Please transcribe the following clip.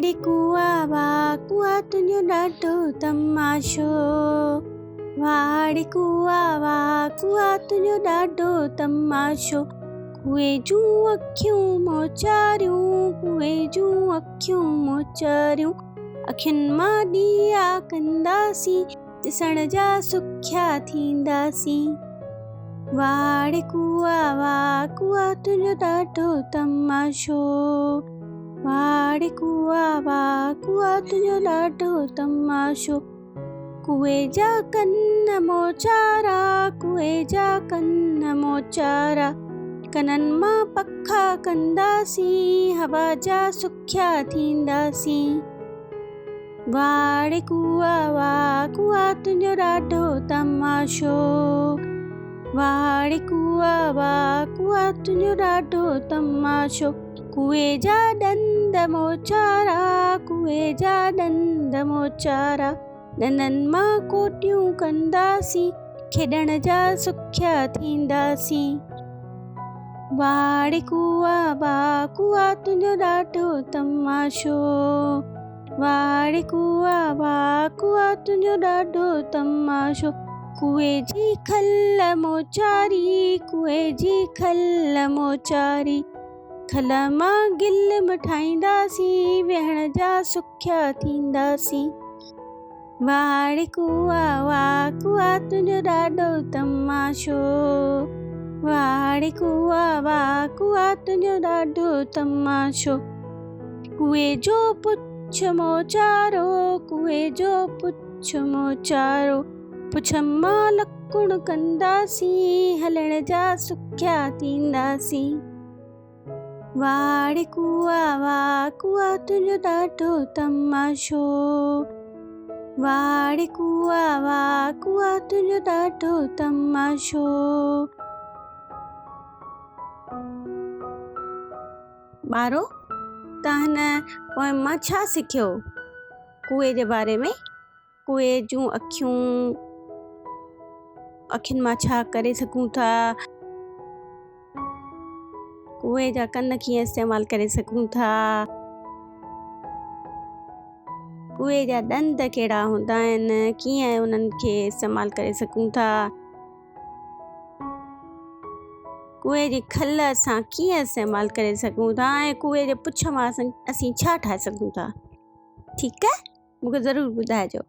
वाड़ी कुआ तुंहिंजो ॾाढो तमाशो। वाड़ी कुआ तुंहिंजो ॾाढो तमाशो। कुए जूं अखियूं मोचारियूं, कुए जूं अखियूं मोचारियूं। अखियुनि मां ॾिया कंदासीं, ॾिसण जा सुखिया थींदासीं। वाड़ी कुआ तुंहिंजो ॾाढो तमाशो। वाड़ी कुआ तुंहिंजो ॾाढो तमाशो। कुए जा कन मोचारा, कुए जा कन मोचारा। कननि मां पखा कंदासीं, हवा जा सुखिया थींदासीं। वाड़ी कुआ तुंहिंजो ॾाढो तमाशो। वाड़ी कुआ तुंहिंजो ॾाढो तमाशो। कुए जा ॾंद मोचारा, कुए जा ॾंद मोचारा। ॾंदनि मां कोटियूं कंदासीं, खेॾण जा सुखिया थींदासीं। वाड़ी कुआ तुंहिंजो ॾाढो तमाशो। वाड़ी कुआ तुंहिंजो ॾाढो तमाशो। कुए जी खल मोचारी, कुए जी खल मोचारी। खल मां गिल ठाहींदासीं, वेहण जा सुखिया थींदासीं। वाड़ी कुआ तुंहिंजो ॾाढो तमाशो। वाड़ी कुआ तुंहिंजो ॾाढो तमाशो। कुए जो पुछ मोचारो, कुए जो पुछ मोचारो। पुछ मां लकुण कंदासीं, हलण जा सुखिया थींदासीं। वाड़ी कुआ तुंहिंजो ॾाढो तमाशो। वाड़ी कुआ तुंहिंजो ॾाढो तमाशो। ॿारो, तव्हां हिन पोएम मां छा सिखियो? कुए जे बारे में। कुए जूं अखियुनि मां छा करे सघूं था? कुए जा कन कीअं इस्तेमालु करे सघूं था? कुए जा ॾंद कहिड़ा हूंदा आहिनि, कीअं उन्हनि खे इस्तेमालु करे सघूं था? कुए जी खल असां कीअं इस्तेमालु करे सघूं था ऐं कुए जे पुछ मां असीं छा ठाहे सघूं था? ठीकु आहे, मूंखे ज़रूरु ॿुधाइजो।